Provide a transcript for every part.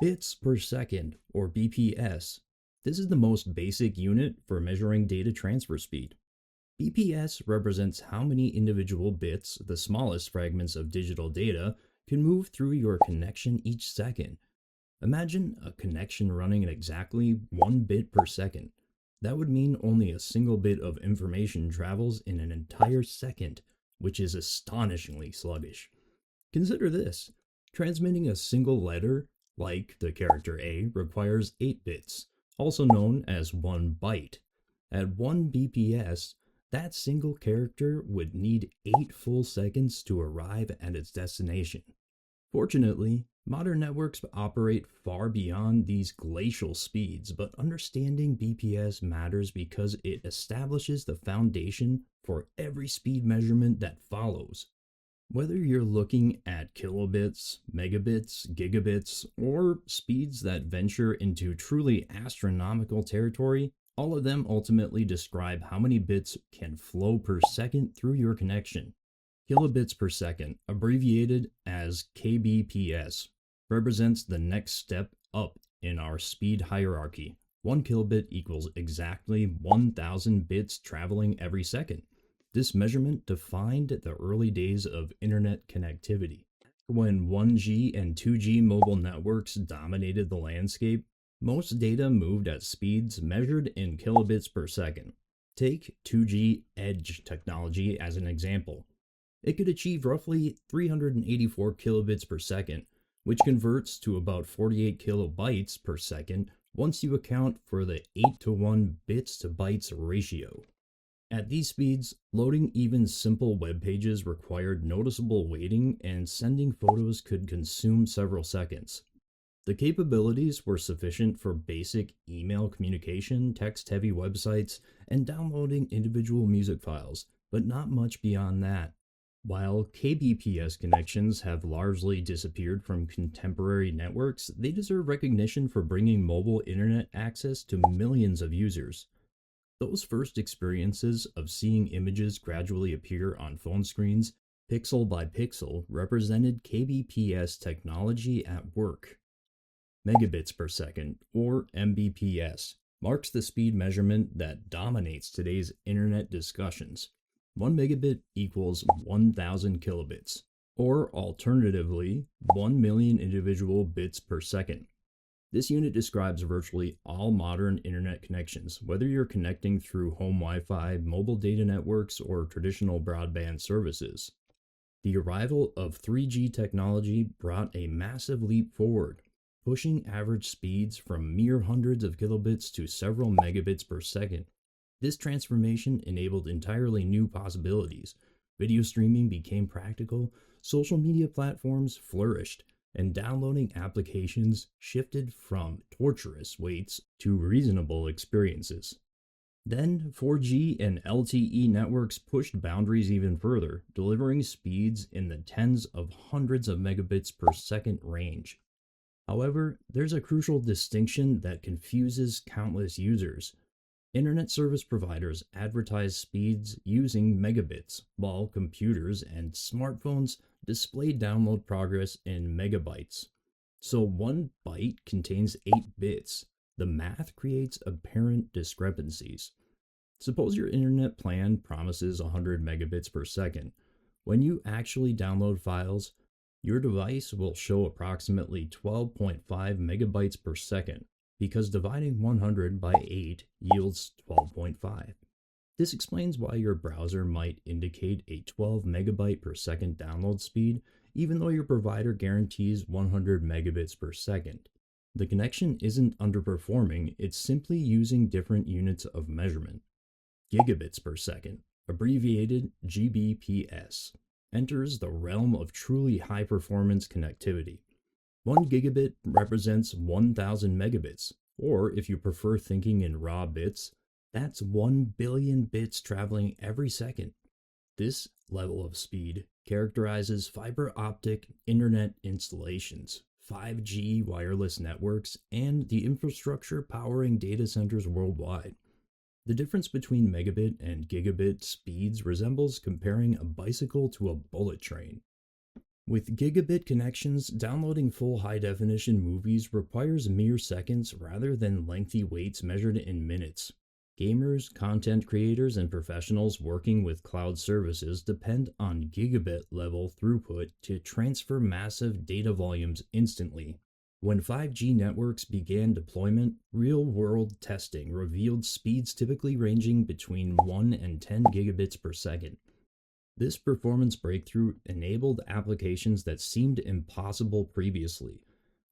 Bits per second, or BPS. This is the most basic unit for measuring data transfer speed. BPS represents how many individual bits, the smallest fragments of digital data, can move through your connection each second. Imagine a connection running at exactly 1 bit per second. That would mean only a single bit of information travels in an entire second, which is astonishingly sluggish. Consider this: transmitting a single letter, like the character A, requires 8 bits, also known as 1 byte. At 1 BPS, that single character would need 8 full seconds to arrive at its destination. Fortunately, modern networks operate far beyond these glacial speeds, but understanding BPS matters because it establishes the foundation for every speed measurement that follows. Whether you're looking at kilobits, megabits, gigabits, or speeds that venture into truly astronomical territory, all of them ultimately describe how many bits can flow per second through your connection. Kilobits per second, abbreviated as kbps, represents the next step up in our speed hierarchy. 1 kilobit equals exactly 1,000 bits traveling every second. This measurement defined the early days of internet connectivity. When 1G and 2G mobile networks dominated the landscape, most data moved at speeds measured in kilobits per second. Take 2G edge technology as an example. It could achieve roughly 384 kilobits per second, which converts to about 48 kilobytes per second once you account for the 8:1 bits to bytes ratio. At these speeds, loading even simple web pages required noticeable waiting, and sending photos could consume several seconds. The capabilities were sufficient for basic email communication, text-heavy websites, and downloading individual music files, but not much beyond that. While kbps connections have largely disappeared from contemporary networks, they deserve recognition for bringing mobile internet access to millions of users. Those first experiences of seeing images gradually appear on phone screens, pixel by pixel, represented kbps technology at work. Megabits per second, or Mbps, marks the speed measurement that dominates today's internet discussions. 1 megabit equals 1,000 kilobits, or alternatively, 1 million individual bits per second. This unit describes virtually all modern internet connections, whether you're connecting through home Wi-Fi, mobile data networks, or traditional broadband services. The arrival of 3G technology brought a massive leap forward, pushing average speeds from mere hundreds of kilobits to several megabits per second. This transformation enabled entirely new possibilities. Video streaming became practical, social media platforms flourished, and downloading applications shifted from torturous waits to reasonable experiences. Then, 4G and LTE networks pushed boundaries even further, delivering speeds in the tens of hundreds of megabits per second range. However, there's a crucial distinction that confuses countless users. Internet service providers advertise speeds using megabits, while computers and smartphones display download progress in megabytes. So 1 byte contains 8 bits. The math creates apparent discrepancies. Suppose your internet plan promises 100 megabits per second. When you actually download files, your device will show approximately 12.5 megabytes per second, because dividing 100 by 8 yields 12.5. This explains why your browser might indicate a 12 megabyte per second download speed, even though your provider guarantees 100 megabits per second. The connection isn't underperforming, it's simply using different units of measurement. Gigabits per second, abbreviated GBps, enters the realm of truly high-performance connectivity. 1 gigabit represents 1,000 megabits, or if you prefer thinking in raw bits, that's 1 billion bits traveling every second. This level of speed characterizes fiber optic internet installations, 5G wireless networks, and the infrastructure powering data centers worldwide. The difference between megabit and gigabit speeds resembles comparing a bicycle to a bullet train. With gigabit connections, downloading full high-definition movies requires mere seconds rather than lengthy waits measured in minutes. Gamers, content creators, and professionals working with cloud services depend on gigabit-level throughput to transfer massive data volumes instantly. When 5G networks began deployment, real-world testing revealed speeds typically ranging between 1 and 10 gigabits per second. This performance breakthrough enabled applications that seemed impossible previously: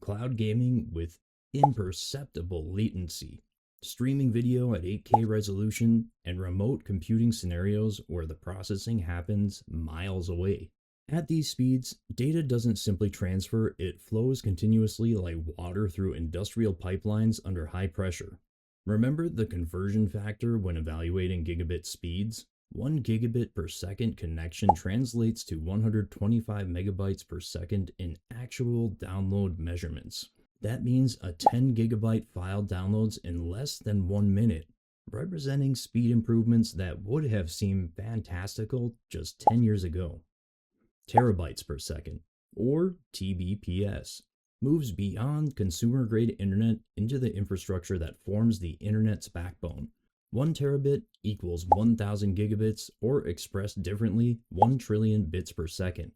cloud gaming with imperceptible latency, streaming video at 8K resolution, and remote computing scenarios where the processing happens miles away. At these speeds, data doesn't simply transfer, it flows continuously like water through industrial pipelines under high pressure. Remember the conversion factor when evaluating gigabit speeds? 1 gigabit per second connection translates to 125 megabytes per second in actual download measurements. That means a 10 gigabyte file downloads in less than 1 minute, representing speed improvements that would have seemed fantastical just 10 years ago. Terabytes per second, or TBPS, moves beyond consumer-grade internet into the infrastructure that forms the internet's backbone. 1 terabit equals 1,000 gigabits, or expressed differently, 1 trillion bits per second.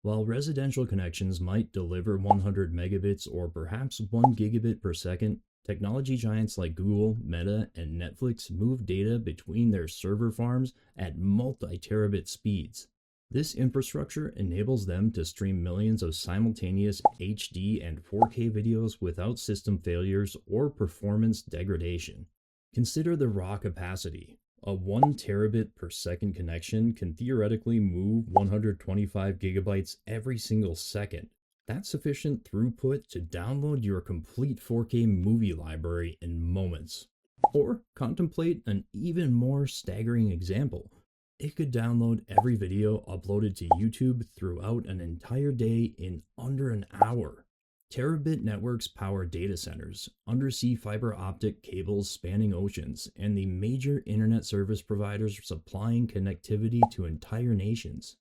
While residential connections might deliver 100 megabits or perhaps 1 gigabit per second, technology giants like Google, Meta, and Netflix move data between their server farms at multi-terabit speeds. This infrastructure enables them to stream millions of simultaneous HD and 4K videos without system failures or performance degradation. Consider the raw capacity. A 1 terabit per second connection can theoretically move 125 gigabytes every single second. That's sufficient throughput to download your complete 4K movie library in moments. Or contemplate an even more staggering example. It could download every video uploaded to YouTube throughout an entire day in under an hour. Terabit networks power data centers, undersea fiber optic cables spanning oceans, and the major internet service providers supplying connectivity to entire nations.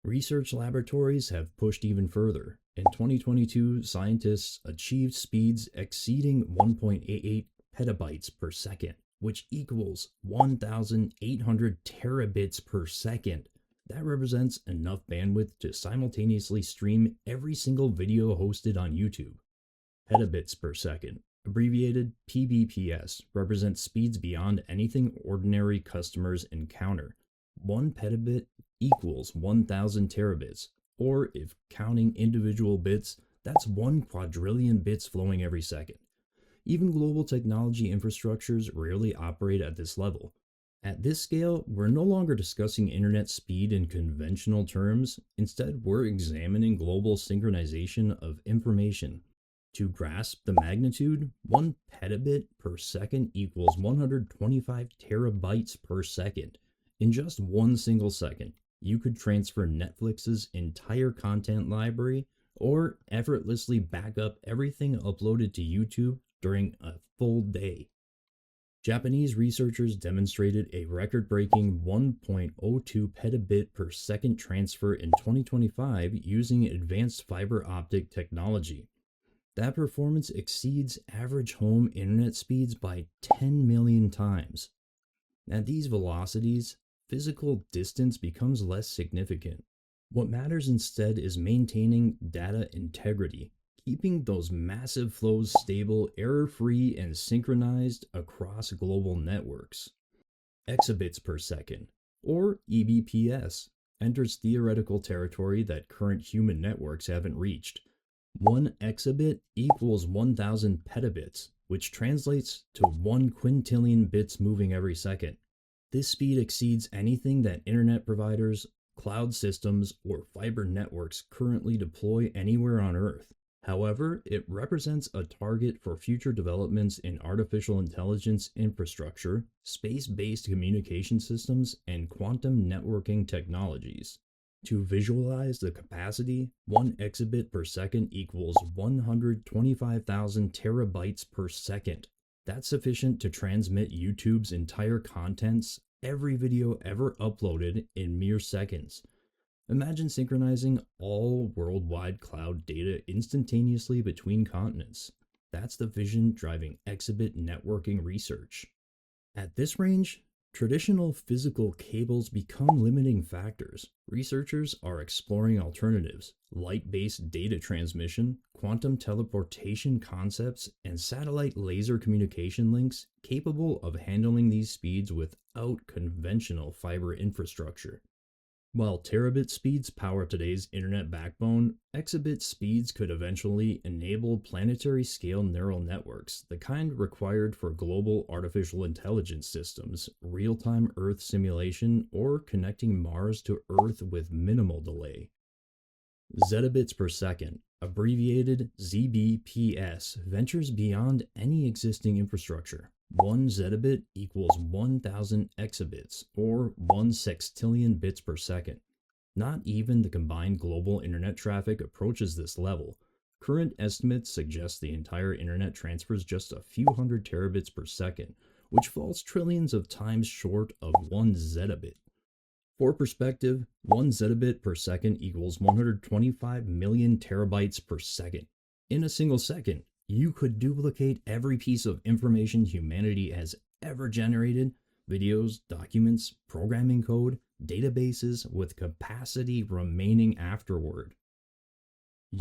Research laboratories have pushed even further. In 2022, scientists achieved speeds exceeding 1.88 petabytes per second, which equals 1,800 terabits per second. That represents enough bandwidth to simultaneously stream every single video hosted on YouTube. Petabits per second, abbreviated PBPS, represents speeds beyond anything ordinary customers encounter. 1 petabit equals 1,000 terabits, or if counting individual bits, that's 1 quadrillion bits flowing every second. Even global technology infrastructures rarely operate at this level. At this scale, we're no longer discussing internet speed in conventional terms. Instead, we're examining global synchronization of information. To grasp the magnitude, 1 petabit per second equals 125 terabytes per second. In just 1 single second, you could transfer Netflix's entire content library or effortlessly back up everything uploaded to YouTube during a full day. Japanese researchers demonstrated a record-breaking 1.02 petabit per second transfer in 2025 using advanced fiber optic technology. That performance exceeds average home internet speeds by 10 million times. At these velocities, physical distance becomes less significant. What matters instead is maintaining data integrity, keeping those massive flows stable, error-free, and synchronized across global networks. Exabits per second, or EBPS, enters theoretical territory that current human networks haven't reached. 1 exabit equals 1,000 petabits, which translates to 1 quintillion bits moving every second. This speed exceeds anything that internet providers, cloud systems, or fiber networks currently deploy anywhere on Earth. However, it represents a target for future developments in artificial intelligence infrastructure, space-based communication systems, and quantum networking technologies. To visualize the capacity, 1 exabit per second equals 125,000 terabytes per second. That's sufficient to transmit YouTube's entire contents, every video ever uploaded, in mere seconds. Imagine synchronizing all worldwide cloud data instantaneously between continents. That's the vision driving exabit networking research. At this range, traditional physical cables become limiting factors. Researchers are exploring alternatives: light based data transmission, quantum teleportation concepts, and satellite laser communication links capable of handling these speeds without conventional fiber infrastructure. While terabit speeds power today's internet backbone, exabit speeds could eventually enable planetary scale neural networks, the kind required for global artificial intelligence systems, real time Earth simulation, or connecting Mars to Earth with minimal delay. Zettabits per second, abbreviated ZBPS, ventures beyond any existing infrastructure. 1 zettabit equals 1,000 exabits, or 1 sextillion bits per second. Not even the combined global internet traffic approaches this level. Current estimates suggest the entire internet transfers just a few hundred terabits per second, which falls trillions of times short of 1 zettabit. For perspective, 1 zettabit per second equals 125 million terabytes per second. In a single second, you could duplicate every piece of information humanity has ever generated: videos, documents, programming code, databases, with capacity remaining afterward.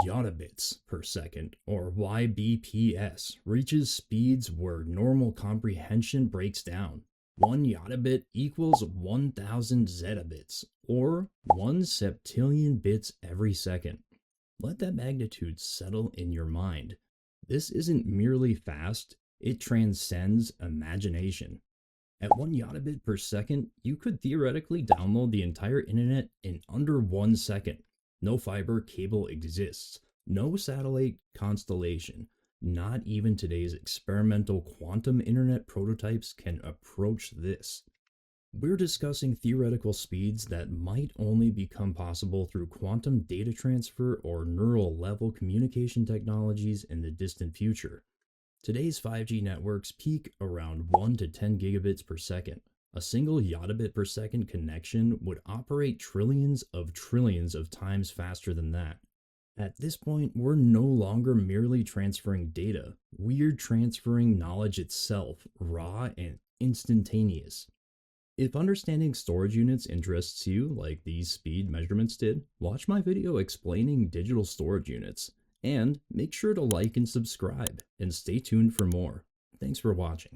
Yottabits per second, or YBPS, reaches speeds where normal comprehension breaks down. 1 yottabit equals 1,000 zettabits, or 1 septillion bits every second. Let that magnitude settle in your mind. This isn't merely fast, it transcends imagination. At 1 yottabit per second, you could theoretically download the entire internet in under 1 second. No fiber cable exists, no satellite constellation. Not even today's experimental quantum internet prototypes can approach this. We're discussing theoretical speeds that might only become possible through quantum data transfer or neural level communication technologies in the distant future. Today's 5G networks peak around 1 to 10 gigabits per second. A single yottabit per second connection would operate trillions of times faster than that. At this point, we're no longer merely transferring data, we're transferring knowledge itself, raw and instantaneous. If understanding storage units interests you like these speed measurements did, watch my video explaining digital storage units. And make sure to like and subscribe, and stay tuned for more. Thanks for watching.